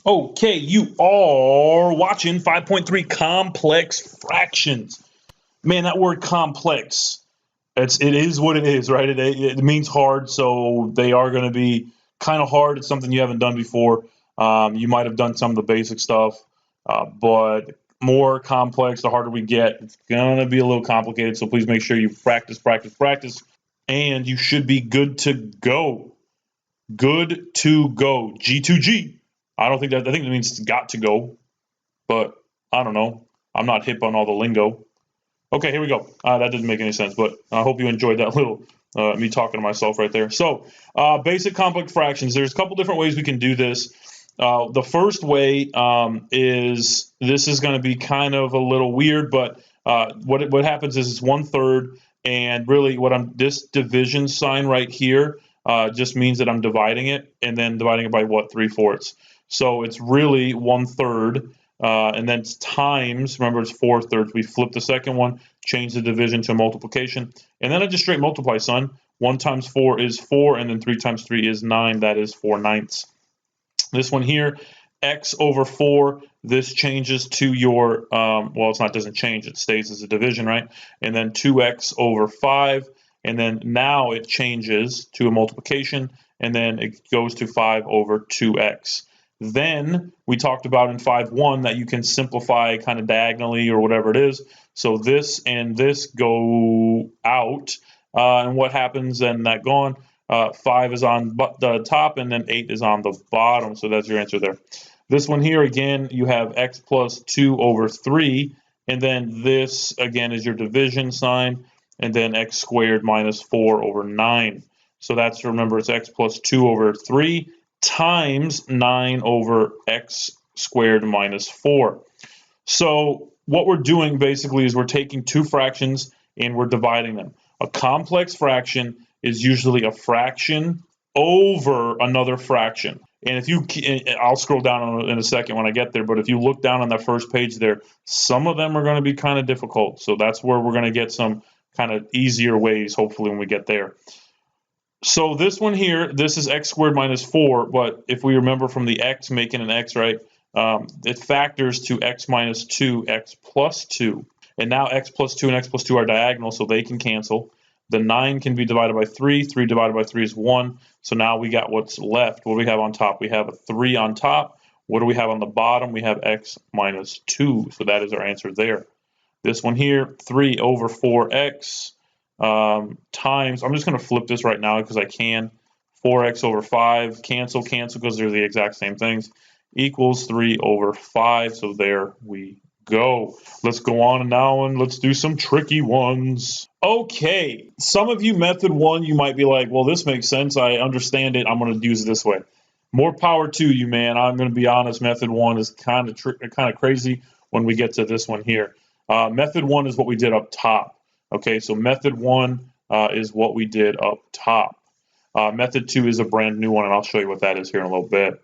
Okay, you are watching 5.3 complex fractions. Man, that word complex, it is what it is, right? It means hard, so they are going to be kind of hard. It's something you haven't done before. You might have done some of the basic stuff, but more complex, the harder we get, it's going to be a little complicated. So please make sure you practice, practice, practice, and you should be good to go. Good to go. G2G. I think that means got to go, but I don't know. I'm not hip on all the lingo. Okay, here we go. That didn't make any sense, but I hope you enjoyed that little me talking to myself right there. So, basic complex fractions. There's a couple different ways we can do this. The first way is this is going to be kind of a little weird, but what happens is it's 1/3, and really this division sign right here just means that I'm dividing it and then dividing it by what 3/4. So it's really 1/3. And then times, remember it's 4/3. We flip the second one, change the division to a multiplication, and then I just straight multiply, son. 1 times 4 is 4, and then 3 times 3 is 9. That is 4/9. This one here, x over 4, this changes to your, well, it's not, doesn't change, it stays as a division, right? And then 2x over 5, and then now it changes to a multiplication, and then it goes to 5 over 2x. Then we talked about in 5.1 that you can simplify kind of diagonally or whatever it is. So this and this go out, and what happens then that gone? 5 is on the top, and then 8 is on the bottom. So that's your answer there. This one here, again, you have x plus 2 over 3, and then this, again, is your division sign, and then x squared minus 4 over 9. So that's, remember, it's x plus 2 over 3 times 9 over x squared minus 4. So what we're doing basically is we're taking two fractions and we're dividing them. A complex fraction is usually a fraction over another fraction. And if you, I'll scroll down in a second when I get there, but if you look down on that first page there, some of them are going to be kind of difficult. So that's where we're going to get some kind of easier ways, hopefully, when we get there. So this one here, this is x squared minus 4, but if we remember from the x making an x, right, it factors to x minus 2, x plus 2. And now x plus 2 and x plus 2 are diagonal, so they can cancel. The 9 can be divided by 3. 3 divided by 3 is 1. So now we got what's left. What do we have on top? We have a 3 on top. What do we have on the bottom? We have x minus 2. So that is our answer there. This one here, 3 over 4x times, I'm just going to flip this right now because I can. 4x over 5, cancel, cancel, because they're the exact same things, equals 3 over 5. So there we go. Let's go on now and let's do some tricky ones. Okay, some of you method 1, you might be like, well, this makes sense. I understand it. I'm going to use it this way. More power to you, man. I'm going to be honest. Method 1 is kind of crazy when we get to this one here. Method 1 is what we did up top. Okay, so method 1 is what we did up top. Method 2 is a brand new one, and I'll show you what that is here in a little bit.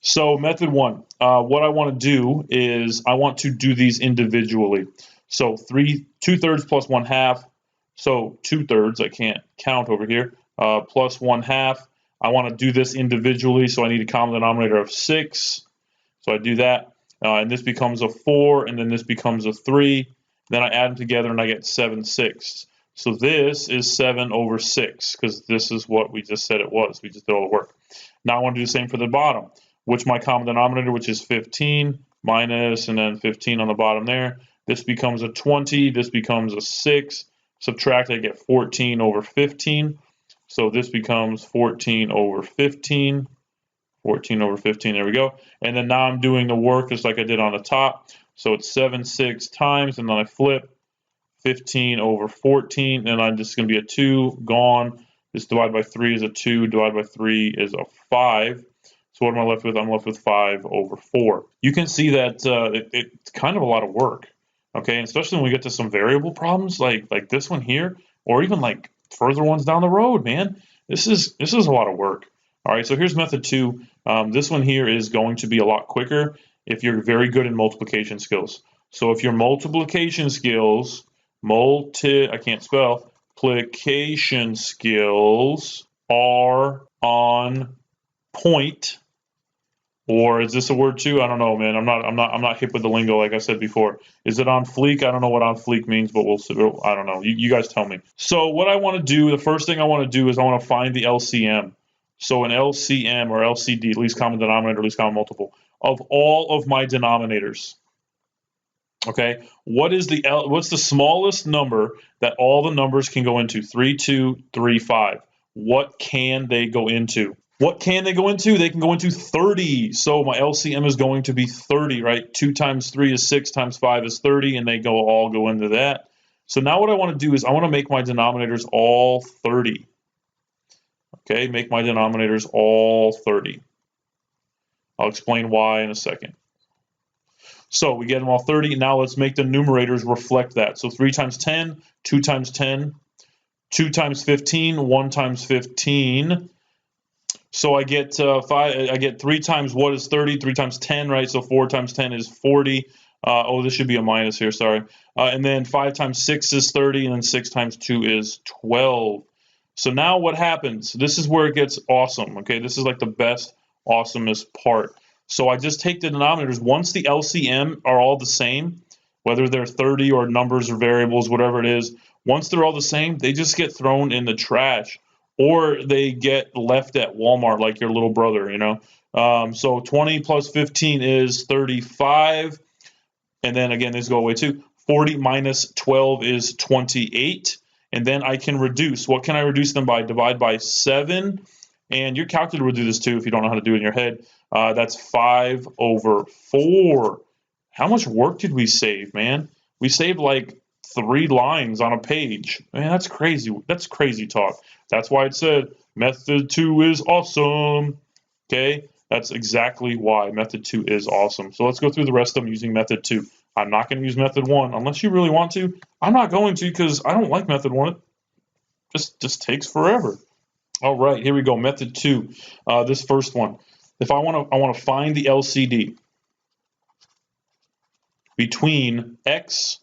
So method 1, what I want to do is I want to do these individually. So 2/3 plus 1/2. So 2/3, I can't count over here, plus 1/2. I want to do this individually, so I need a common denominator of 6. So I do that, and this becomes a 4, and then this becomes a 3. Then I add them together, and I get 7/6. So this is 7 over 6, because this is what we just said it was. We just did all the work. Now I want to do the same for the bottom, which my common denominator, which is 15, minus, and then 15 on the bottom there. This becomes a 20. This becomes a 6. Subtract, I get 14 over 15. So this becomes 14 over 15. 14 over 15, there we go. And then now I'm doing the work just like I did on the top. So it's 7/6 times, and then I flip 15 over 14, and I'm just going to be a 2, gone. This divided by 3 is a 2, divided by 3 is a 5. So what am I left with? I'm left with 5 over 4. You can see that it's kind of a lot of work, okay? And especially when we get to some variable problems like this one here, or even like further ones down the road, man. This is a lot of work. All right, so here's method 2. This one here is going to be a lot quicker if you're very good in multiplication skills. So if your multiplication skills, I can't spell, multiplication skills are on point, Or is this a word too? I don't know, man. I'm not hip with the lingo, like I said before. Is it on fleek? I don't know what on fleek means, but we'll see. I don't know. You guys tell me. So what I want to do, the first thing I want to do is I want to find the LCM. So an LCM or LCD, least common denominator, least common multiple, of all of my denominators. Okay, what's the smallest number that all the numbers can go into? 3, 2, 3, 5. What can they go into? What can they go into? They can go into 30. So my LCM is going to be 30, right? 2 times 3 is 6 times 5 is 30, and they all go into that. So now what I want to do is I want to make my denominators all 30. Okay, make my denominators all 30. I'll explain why in a second. So we get them all 30. Now let's make the numerators reflect that. So 3 times 10, 2 times 10, 2 times 15, 1 times 15. So I get 3 times what is 30? 3 times 10, right? So 4 times 10 is 40. This should be a minus here, sorry. And then 5 times 6 is 30, and then 6 times 2 is 12. So now what happens? This is where it gets awesome, okay? This is like the best, awesomest part. So I just take the denominators. Once the LCM are all the same, whether they're 30 or numbers or variables, whatever it is, once they're all the same, they just get thrown in the trash or they get left at Walmart like your little brother, you know. So 20 plus 15 is 35. And then again, these go away too. 40 minus 12 is 28. And then I can reduce. What can I reduce them by? Divide by 7. And your calculator will do this too if you don't know how to do it in your head. That's 5 over 4. How much work did we save, man? We saved like 3 lines on a page. Man, that's crazy. That's crazy talk. That's why it said method 2 is awesome. Okay, that's exactly why method 2 is awesome. So let's go through the rest of them using method 2. I'm not going to use method 1 unless you really want to. I'm not going to because I don't like method 1. It just takes forever. All right, here we go. Method 2. This first one. If I want to find the LCD between x,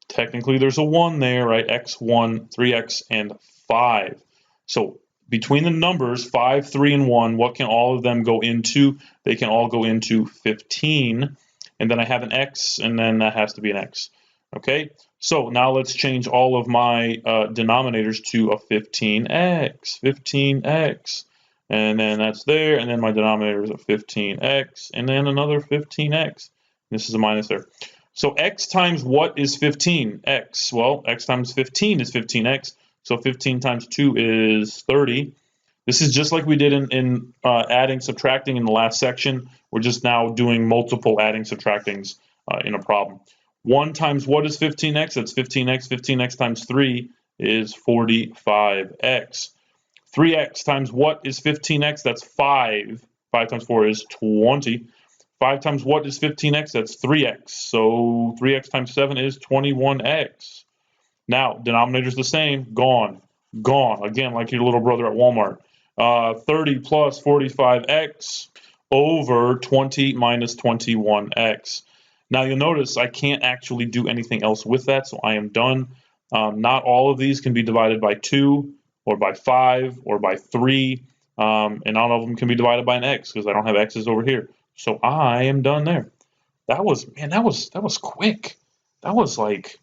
technically there's a 1 there, right? x1, 3x, and 5. So between the numbers 5, 3, and 1, what can all of them go into? They can all go into 15. And then I have an x, and then that has to be an x. Okay, so now let's change all of my denominators to a 15x, and then that's there, and then my denominator is a 15x, and then another 15x. This is a minus there. So x times what is 15? X. Well, x times 15 is 15x, so 15 times 2 is 30. This is just like we did in adding, subtracting in the last section. We're just now doing multiple adding, subtractings in a problem. 1 times what is 15x? That's 15x. 15x times 3 is 45x. 3x times what is 15x? That's 5. 5 times 4 is 20. 5 times what is 15x? That's 3x. So 3x times 7 is 21x. Now, denominator's the same. Gone. Gone. Again, like your little brother at Walmart. 30 plus 45x over 20 minus 21x. Now you'll notice I can't actually do anything else with that, so I am done. Not all of these can be divided by 2 or by 5 or by 3, and not all of them can be divided by an x because I don't have x's over here. So I am done there. That was quick. That was like,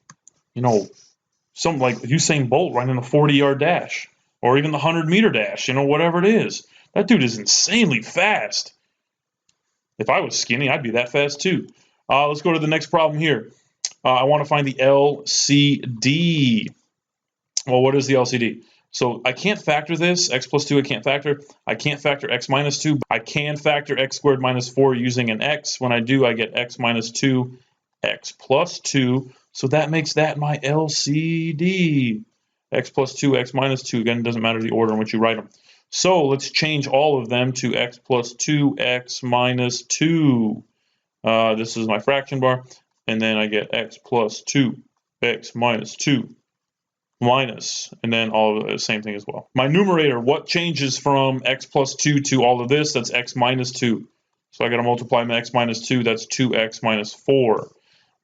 something like Usain Bolt running a 40-yard dash or even the 100-meter dash, whatever it is. That dude is insanely fast. If I was skinny, I'd be that fast too. Let's go to the next problem here. I want to find the LCD. Well, what is the LCD? So I can't factor this. X plus 2 I can't factor. I can't factor x minus 2. I can factor x squared minus 4 using an x. When I do, I get x minus 2, x plus 2. So that makes that my LCD. X plus 2, x minus 2. Again, it doesn't matter the order in which you write them. So let's change all of them to x plus 2, x minus 2. This is my fraction bar. And then I get x plus 2, x minus 2, minus, and then all of the same thing as well. My numerator, what changes from x plus 2 to all of this? That's x minus 2. So I got to multiply my x minus 2. That's 2x minus 4.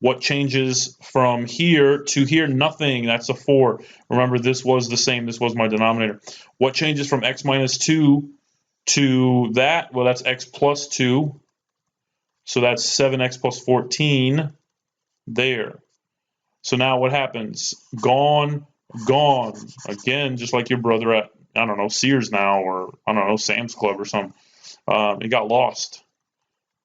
What changes from here to here? Nothing. That's a 4. Remember, this was the same. This was my denominator. What changes from x minus 2 to that? Well, that's x plus 2. So that's 7x plus 14 there. So now what happens? Gone, gone. Again, just like your brother at, I don't know, Sears now, or I don't know, Sam's Club or something. He got lost.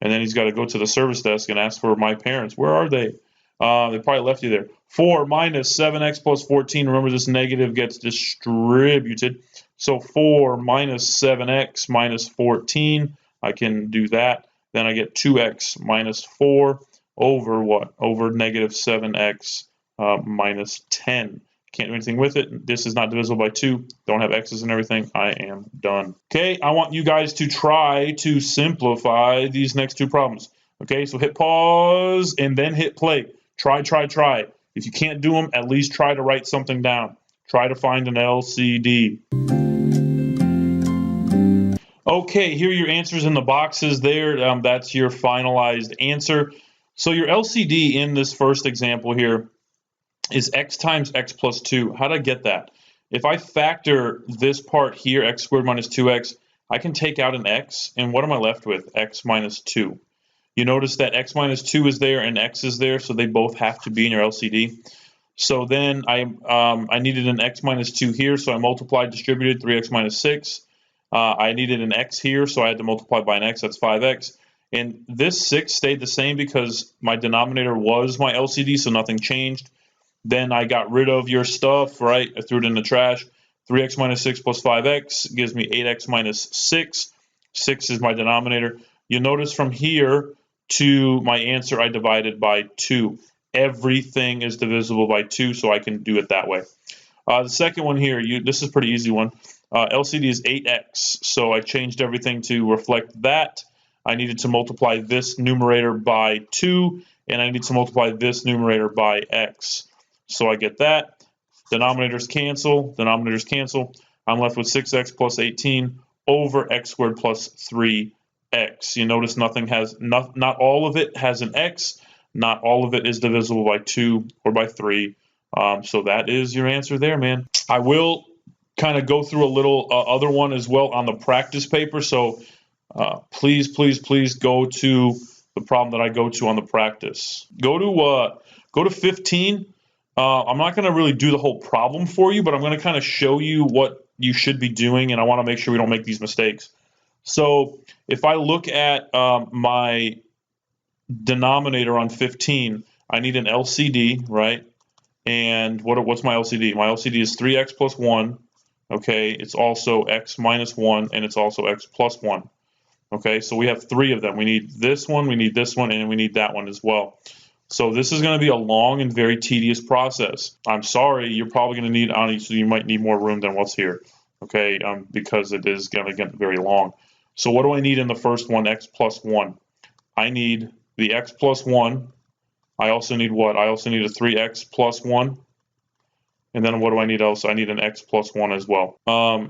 And then he's got to go to the service desk and ask for my parents. Where are they? They probably left you there. 4 minus 7x plus 14. Remember, this negative gets distributed. So 4 minus 7x minus 14. I can do that. Then I get 2x minus 4 over what? Over negative 7x minus 10. Can't do anything with it. This is not divisible by 2. Don't have x's and everything. I am done. Okay, I want you guys to try to simplify these next two problems. Okay, so hit pause and then hit play. Try, try, try. If you can't do them, at least try to write something down. Try to find an LCD. Okay, here are your answers in the boxes there. That's your finalized answer. So your LCD in this first example here is x times x plus 2. How did I get that? If I factor this part here, x squared minus 2x, I can take out an x, and what am I left with? X minus 2. You notice that x minus 2 is there and x is there, so they both have to be in your LCD. So then I needed an x minus 2 here, so I multiplied, distributed, 3x minus 6. I needed an x here, so I had to multiply by an x, that's 5x. And this 6 stayed the same because my denominator was my LCD, so nothing changed. Then I got rid of your stuff, right? I threw it in the trash. 3x minus 6 plus 5x gives me 8x minus 6. 6 is my denominator. You notice from here to my answer, I divided by 2. Everything is divisible by 2, so I can do it that way. The second one here, this is a pretty easy one. LCD is 8x, so I changed everything to reflect that. I needed to multiply this numerator by 2, and I need to multiply this numerator by x. So I get that. Denominators cancel. Denominators cancel. I'm left with 6x plus 18 over x squared plus 3x. You notice nothing has, not all of it has an x. Not all of it is divisible by 2 or by 3. So that is your answer there, man. I will kind of go through a little other one as well on the practice paper. So please, please, please go to the problem that I go to on the practice. Go to 15. I'm not going to really do the whole problem for you, but I'm going to kind of show you what you should be doing, and I want to make sure we don't make these mistakes. So if I look at my denominator on 15, I need an LCD, right? And what's my LCD? My LCD is 3x plus 1. Okay, it's also x minus 1, and it's also x plus 1. Okay, so we have 3 of them. We need this one, we need this one, and we need that one as well. So this is going to be a long and very tedious process. I'm sorry, you're probably going to need, honestly, you might need more room than what's here, okay, because it is going to get very long. So what do I need in the first one, x plus 1? I need the x plus 1. I also need what? I also need a 3x plus 1. And then what do I need else? I need an x plus 1 as well.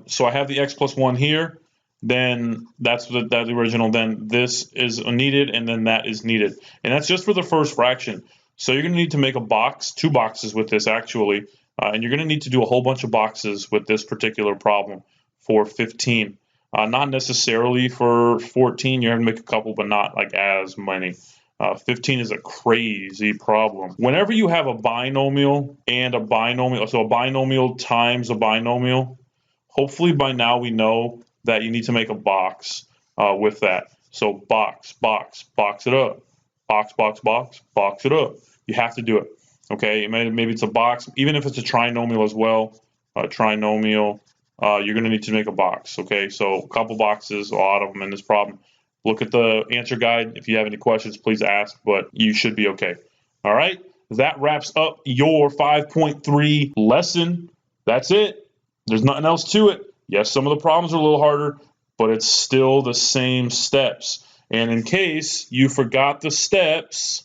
So I have the x plus 1 here. Then that's the original. Then this is needed, and then that is needed. And that's just for the first fraction. So you're going to need to make a box, 2 boxes with this actually. And you're going to need to do a whole bunch of boxes with this particular problem for 15. Not necessarily for 14. You're going to make a couple, but not like as many. 15 is a crazy problem. Whenever you have a binomial and a binomial, so a binomial times a binomial, hopefully by now we know that you need to make a box with that. So box, box, box it up. Box, box, box, box it up. You have to do it. Okay, maybe it's a box. Even if it's a trinomial as well, trinomial, you're going to need to make a box. Okay, so a couple boxes, a lot of them in this problem. Look at the answer guide. If you have any questions, please ask, but you should be okay. All right, that wraps up your 5.3 lesson. That's it. There's nothing else to it. Yes, some of the problems are a little harder, but it's still the same steps. And in case you forgot the steps,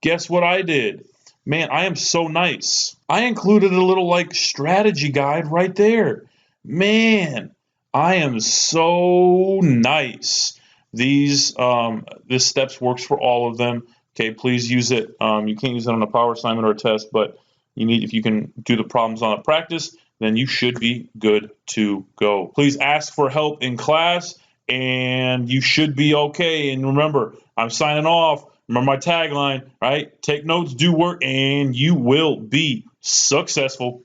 guess what I did? Man, I am so nice. I included a little like strategy guide right there. Man, I am so nice. This steps works for all of them. Okay, please use it. You can't use it on a power assignment or a test, but if you can do the problems on a practice, then you should be good to go. Please ask for help in class, and you should be okay. And remember, I'm signing off. Remember my tagline, right? Take notes, do work, and you will be successful.